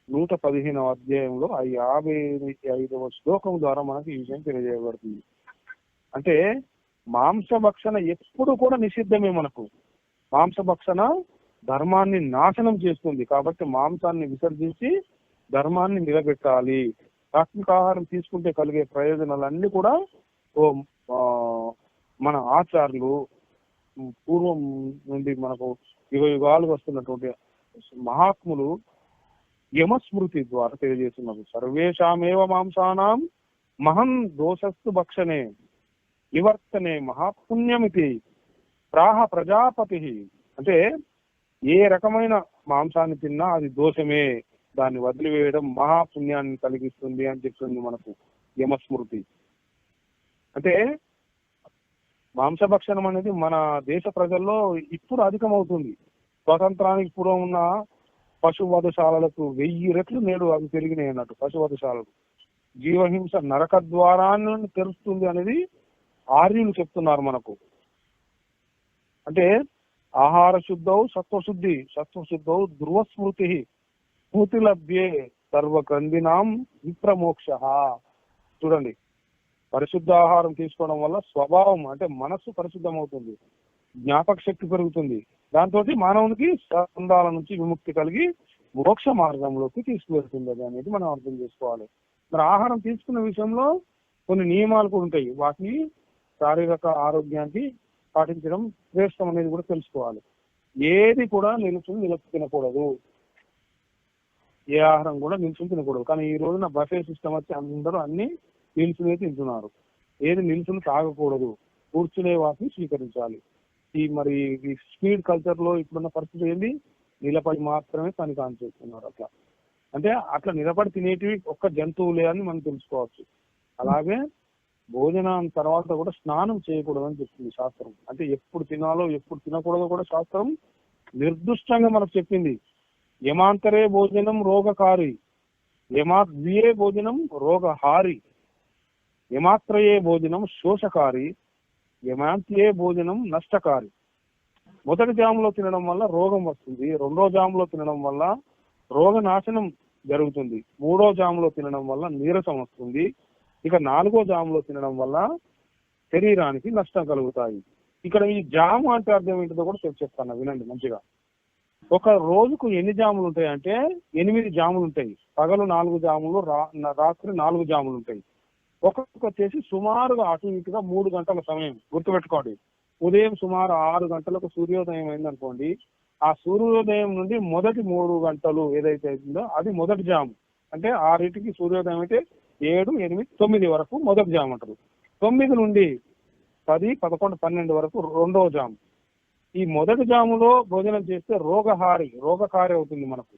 115వ అధ్యాయంలో 55వ శ్లోకం ద్వారా మనకి ఈ విషయం తెలియజేయబడుతుంది. అంటే మాంసభక్షణ ఎప్పుడు కూడా నిషిద్ధమే. మనకు మాంసభక్షణ ధర్మాన్ని నాశనం చేస్తుంది. కాబట్టి మాంసాన్ని విసర్జించి ధర్మాన్ని నిలబెట్టాలి. సాత్విక ఆహారం తీసుకుంటే కలిగే ప్రయోజనాలన్నీ కూడా మన ఆచార్యులు పూర్వం నుండి మనకు యుగాలు వస్తున్నటువంటి మహాత్ములు యమస్మృతి ద్వారా తెలియజేస్తున్నారు. సర్వేషామేవ మాంసానాం మహం దోషస్తు భక్షణే నివర్తనే మహాపుణ్యమితి ప్రాహ ప్రజాపతి. అంటే ఏ రకమైన మాంసాన్ని తిన్నా అది దోషమే, దాన్ని వదిలివేయడం మహాపుణ్యాన్ని కలిగిస్తుంది అని చెప్తుంది మనకు యమస్మృతి. అంటే మాంసభక్షణం అనేది మన దేశ ప్రజల్లో ఇప్పుడు అధికమవుతుంది. స్వతంత్రానికి పూర్వం ఉన్న పశువధశాలలకు 1000 రెట్లు నేడు అవి పెరిగినాయి అన్నట్టు. పశువధశాలలు జీవహింస నరక ద్వారాన్ని తెరుస్తుంది అనేది ఆర్యులు చెప్తున్నారు మనకు. అంటే ఆహార శుద్ధౌ సత్వశుద్ధౌ ధ్రువస్మృతి స్మృతి లభ్యే సర్వగ్రంథినాం విప్రమోక్ష. చూడండి, పరిశుద్ధ ఆహారం తీసుకోవడం వల్ల స్వభావం అంటే మనస్సు పరిశుద్ధం అవుతుంది, జ్ఞాపక శక్తి పెరుగుతుంది. దాంతో మానవునికి సంబంధాల నుంచి విముక్తి కలిగి మోక్ష మార్గంలోకి తీసుకువెళ్తుంది అది అనేది మనం అర్థం చేసుకోవాలి. మరి ఆహారం తీసుకున్న విషయంలో కొన్ని నియమాలు కూడా ఉంటాయి. వాటిని శారీరక ఆరోగ్యానికి పాటించడం శ్రేష్టం అనేది కూడా తెలుసుకోవాలి. ఏది కూడా నిలుచుని తినకూడదు, ఏ ఆహారం కూడా నిలుచుని తినకూడదు. కానీ ఈ రోజున బఫే సిస్టమ్ వచ్చి అందరూ అన్ని నిలుచునే తింటున్నారు. ఏది నిలుచుని తాగకూడదు, కూర్చునే వాటిని స్వీకరించాలి. ఈ స్పీడ్ కల్చర్ లో ఇప్పుడున్న పరిస్థితి ఏంది, నిలబడి మాత్రమే పని కాని చేస్తున్నారు. అట్లా నిలబడి తినేటివి ఒక్క జంతువులే అని మనం తెలుసుకోవచ్చు. అలాగే భోజనం తర్వాత కూడా స్నానం చేయకూడదు అని చెప్తుంది శాస్త్రం. అంటే ఎప్పుడు తినాలో ఎప్పుడు తినకూడదో కూడా శాస్త్రం నిర్దిష్టంగా మనకు చెప్పింది. యమాంతరే భోజనం రోగకారి, యమాద్వియే భోజనం రోగహారి, యమాత్రయే భోజనం శోషకారి, యమాంత్యే భోజనం నష్టకారి. మొదటి జాములో తినడం వల్ల రోగం వస్తుంది, 2వ జాములో తినడం వల్ల రోగ నాశనం జరుగుతుంది, 3వ జాములో తినడం వల్ల నీరసం వస్తుంది, ఇక 4వ జాములో తినడం వల్ల శరీరానికి నష్టం కలుగుతాయి. ఇక్కడ ఈ జాము అంటే అర్థం ఏంటిదో కూడా చెప్తాను, వినండి మంచిగా. ఒక రోజుకు ఎన్ని జాములు ఉంటాయి అంటే 8 జాములు ఉంటాయి. పగలు 4 జాములు, రాత్రి 4 జాములు ఉంటాయి. ఒక్కొక్క వచ్చేసి సుమారుగా అటు ఇటుగా 3 గంటల సమయం. గుర్తుపెట్టుకోండి, ఉదయం సుమారు 6 గంటలకు సూర్యోదయం అయిందనుకోండి, ఆ సూర్యోదయం నుండి మొదటి 3 గంటలు ఏదైతే అవుతుందో అది మొదటి జాము. అంటే 6కి సూర్యోదయం అయితే 7, 8, 9 వరకు మొదటి జాము అంటారు. 9 నుండి 10, 11, 12 వరకు రెండవ జాము. ఈ మొదటి జాములో భోజనం చేస్తే రోగకారి అవుతుంది. మనకు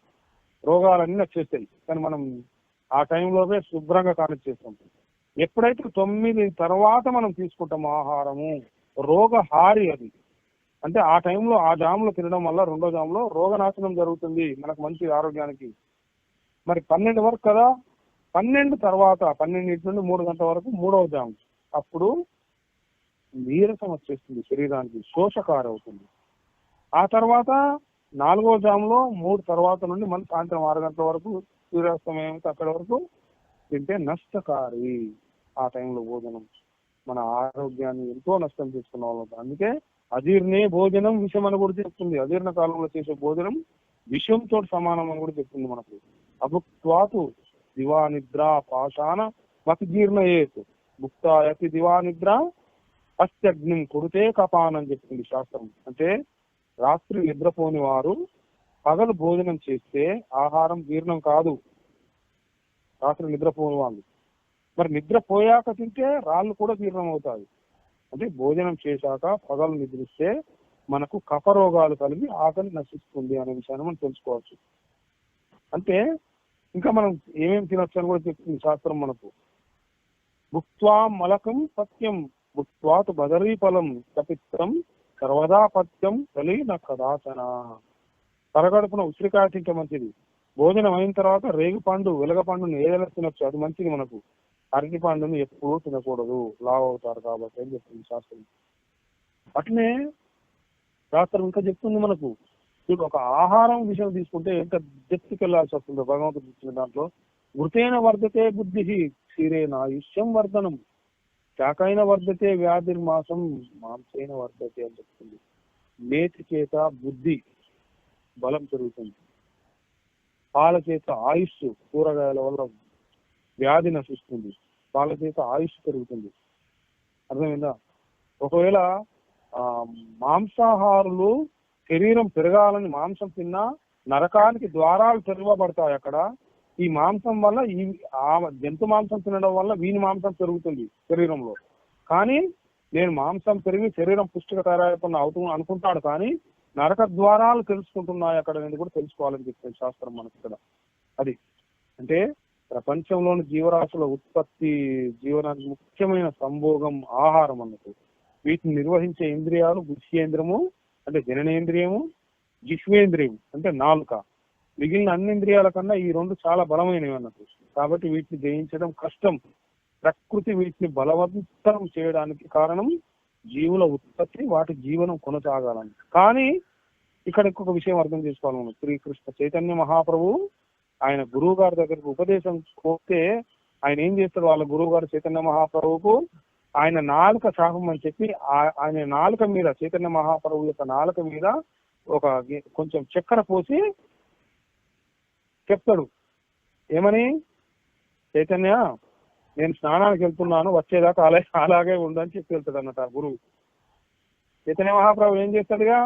రోగాలన్నీ వచ్చేస్తాయి. కానీ మనం ఆ టైంలోనే శుభ్రంగా కానిచ్చేస్తాం. ఎప్పుడైతే 9 తర్వాత మనం తీసుకుంటాం ఆహారము, రోగహారి అది. అంటే ఆ టైంలో ఆ జాములో తినడం వల్ల రెండో జాములో రోగనాశనం జరుగుతుంది మనకు, మంచి ఆరోగ్యానికి. మరి 12 వరకు కదా, 12 తర్వాత 12 నుండి 3 గంటల వరకు మూడవ జాము. అప్పుడు నీరసం వచ్చేస్తుంది శరీరానికి, శోషకారి అవుతుంది. ఆ తర్వాత 4వ జాములో 3 తర్వాత నుండి మళ్ళీ సాయంత్రం 6 గంటల వరకు సూర్యాస్తమయం అక్కడి వరకు తింటే నష్టకారి. ఆ టైంలో భోజనం మన ఆరోగ్యాన్ని ఎంతో నష్టం చేసుకున్న వాళ్ళు. అందుకే అజీర్ణే భోజనం విషం అని కూడా చెప్తుంది. అజీర్ణ కాలంలో చేసే భోజనం విషంతో సమానం అని కూడా చెప్తుంది మనకు. అభుక్వాతు దివా నిద్ర పాషాణ మతి జీర్ణయేత్ భుక్తాయతి దివా నిద్ర అస్త్యగ్నిం కురుతే కపాన్ అని చెప్తుంది శాస్త్రం. అంటే రాత్రి నిద్రపోని వారు పగలు భోజనం చేస్తే ఆహారం జీర్ణం కాదు. రాత్రి నిద్రపోని వాళ్ళు మరి నిద్రపోయాక తింటే రాళ్ళు కూడా జీర్ణం అవుతాయి. అంటే భోజనం చేశాక పగలు నిద్రిస్తే మనకు కఫరోగాలు కలిగి ఆకలి నశిస్తుంది అనే విషయాన్ని మనం తెలుసుకోవచ్చు. అంటే ఇంకా మనం ఏమేమి తినొచ్చు అని కూడా చెప్తుంది శాస్త్రం మనకు. భుక్త్వా మలకం పథ్యం భుక్త్వాతు బదరీ ఫలం కపిత్తం సర్వదా పథ్యం కలిన కదాచన. తరగడుపున ఉసిరికాయ తింటే మంచిది. భోజనం అయిన తర్వాత రేగుపండు, వెలగపండుని ఏదైనా తినొచ్చు, అది మంచిది మనకు. అరటి పండుని ఎప్పుడూ తినకూడదు, లావు అవుతారు కాబట్టి అని చెప్తుంది శాస్త్రం. అట్లనే శాస్త్రం ఇంకా చెప్తుంది మనకు, ఇప్పుడు ఒక ఆహారం విషయం తీసుకుంటే ఎంత డెప్త్కి వెళ్ళాల్సి వస్తుందో భగవంతుడు ఇచ్చిన దాంట్లో. వృతేన వర్ధతే బుద్ధి క్షీరేణ ఆయుష్యం వర్ధనం శాకైన వర్ధతే వ్యాధిర్మాసం మాంసేన వర్ధతే అని చెప్తుంది. నేతి చేత బుద్ధి బలం పెరుగుతుంది, పాల చేత ఆయుష్, కూరగాయల వల్ల వ్యాధి నశిస్తుంది, పాల చేత ఆయుష్ పెరుగుతుంది. అర్థమైందా? ఒకవేళ మాంసాహారులు శరీరం పెరగాలని మాంసం తిన్నా నరకానికి ద్వారాలు తెరవబడతాయి అక్కడ. ఈ మాంసం వల్ల ఆ జంతు మాంసం తినడం వల్ల వీని మాంసం పెరుగుతుంది శరీరంలో. కానీ నేను మాంసం పెరిగి శరీరం పుష్టిగా తయారైపోయిన అవుతుంది అనుకుంటాడు, కానీ నరక ద్వారాలు తెలుసుకుంటున్నాయి అక్కడ అనేది కూడా తెలుసుకోవాలని చెప్తుంది శాస్త్రం మనకి ఇక్కడ. అది అంటే ప్రపంచంలోని జీవరాశుల ఉత్పత్తి, జీవనానికి ముఖ్యమైన సంభోగం ఆహారం అన్నట్టు. వీటిని నిర్వహించే ఇంద్రియాలు బుద్ధ్యేంద్రియము అంటే జననేంద్రియము, జిహ్వేంద్రియం అంటే నాలుక. మిగిలిన అన్ని ఇంద్రియాల కన్నా ఈ రెండు చాలా బలమైనవి అన్నట్టు. కాబట్టి వీటిని జయించడం కష్టం. ప్రకృతి వీటిని బలవంతం చేయడానికి కారణం జీవుల ఉత్పత్తి, వాటి జీవనం కొనసాగాలని. కానీ ఇక్కడ ఇంకొక విషయం అర్థం చేసుకోవాలి మనం. శ్రీకృష్ణ చైతన్య మహాప్రభు ఆయన గురువు గారి దగ్గరకు ఉపదేశం కోస్తే ఆయన ఏం చేస్తాడు, వాళ్ళ గురువు గారు చైతన్య మహాప్రభువుకు ఆయన నాలుక శాపం అని చెప్పి ఆయన నాలుక మీద, చైతన్య మహాప్రభు యొక్క నాలుక మీద ఒక కొంచెం చక్కెర పోసి చెప్తాడు. ఏమని? చైతన్య, నేను స్నానానికి వెళ్తున్నాను, వచ్చేదాకా అలాగే ఉండని చెప్పి వెళ్తాడు అన్నట్టు ఆ గురువు. చైతన్య మహాప్రభు ఏం చేస్తాడుగా,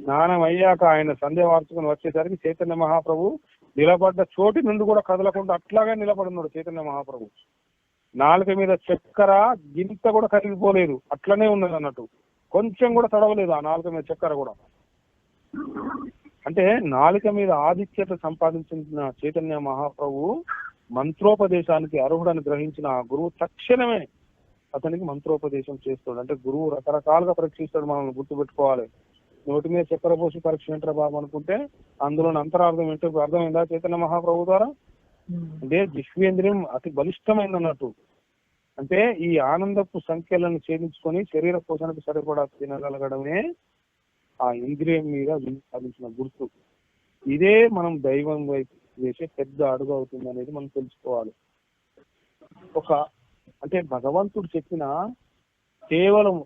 స్నానం అయ్యాక ఆయన సంధ్య వార్చుకుని వచ్చేసరికి చైతన్య మహాప్రభు నిలబడ్డ చోటి నుండి కూడా కదలకుండా అట్లాగే నిలబడున్నాడు చైతన్య మహాప్రభు. నాలుక మీద చక్కెర గింత కూడా కరిగిపోలేదు, అట్లనే ఉన్నది అన్నట్టు. కొంచెం కూడా తడవలేదు ఆ నాలుక మీద చక్కెర కూడా. అంటే నాలుక మీద ఆధిక్యత సంపాదించిన చైతన్య మహాప్రభు మంత్రోపదేశానికి అర్హుడని గ్రహించిన ఆ గురువు తక్షణమే అతనికి మంత్రోపదేశం చేస్తాడు. అంటే గురువు రకరకాలుగా పరీక్షిస్తాడు, మనల్ని గుర్తుపెట్టుకోవాలి. నోటి మీద చక్కెర పోసి పరీక్ష ఏంటారా బాబు అనుకుంటే అందులోని అంతరార్థం ఏంటో అర్థమైందా చైతన్య మహాప్రభు ద్వారా? అంటే జిహ్వేంద్రియం అతి బలిష్టమైంది అన్నట్టు. అంటే ఈ ఆనందపు సంఖ్యలను ఛేదించుకొని శరీర పోషణకు సరిపడా తినగలగడమే ఆ ఇంద్రియం మీద సాధించిన గుర్తు. ఇదే మనం దైవం వైపు వేసే పెద్ద అడుగు అవుతుంది అనేది మనం తెలుసుకోవాలి. అంటే భగవంతుడు చెప్పిన కేవలం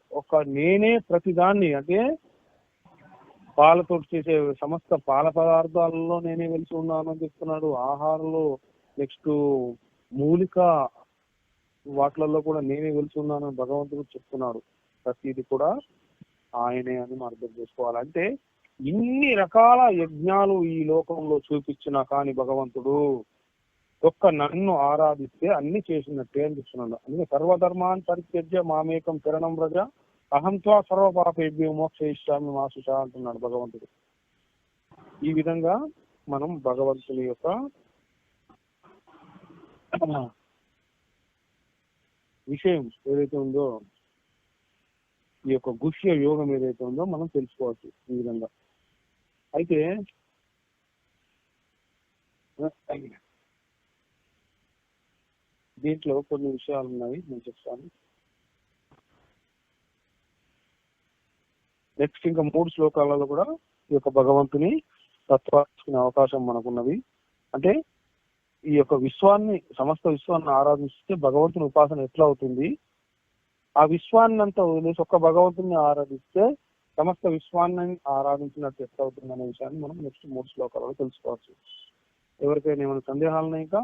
నేనే ప్రతిదాన్ని, అంటే పాలతో చేసే సమస్త పాల పదార్థాలలో నేనే వెలిసి ఉన్నాను అని చెప్తున్నాడు. ఆహారంలో, నెక్స్ట్ మూలిక వాటిలలో కూడా నేనే వెలిసి ఉన్నాను అని భగవంతుడు చెప్తున్నాడు. ప్రతిది కూడా ఆయనే అని మనం అర్థం చేసుకోవాలి. అంటే ఇన్ని రకాల యజ్ఞాలు ఈ లోకంలో చూపించినా కానీ భగవంతుడు ఒక్క నన్ను ఆరాధిస్తే అన్ని చేసినట్టే అని చెప్తున్నాడు. అందుకే సర్వధర్మాన్ని పరిత్యజ్య మామేకం శరణం వ్రజ అహంత్వా సర్వ పాపేభ్యో మోక్షయిష్యామి మా శుచ అంటున్నాడు భగవంతుడు. ఈ విధంగా మనం భగవంతుని యొక్క విషయం ఏదైతే ఉందో, ఈ యొక్క గుహ్య యోగం ఏదైతే ఉందో మనం తెలుసుకోవచ్చు ఈ విధంగా. అయితే దీంట్లో కొన్ని విషయాలు ఉన్నాయి, నేను చెప్తాను. నెక్స్ట్ ఇంకా 3 శ్లోకాలలో కూడా ఈ యొక్క భగవంతుని తత్వాన్ని అవకాశం మనకున్నది. అంటే ఈ యొక్క విశ్వాన్ని, సమస్త విశ్వాన్ని ఆరాధిస్తే భగవంతుని ఉపాసన ఎట్లా అవుతుంది, ఆ విశ్వాన్ని అంతా వదిలేసి ఒక్క భగవంతుని ఆరాధిస్తే సమస్త విశ్వాన్ని ఆరాధించినట్టు ఎట్లా అవుతుంది అనే విషయాన్ని మనం నెక్స్ట్ 3 శ్లోకాలలో తెలుసుకోవచ్చు. ఎవరికైనా ఏమైనా సందేహాలు ఉన్నాయి ఇంకా?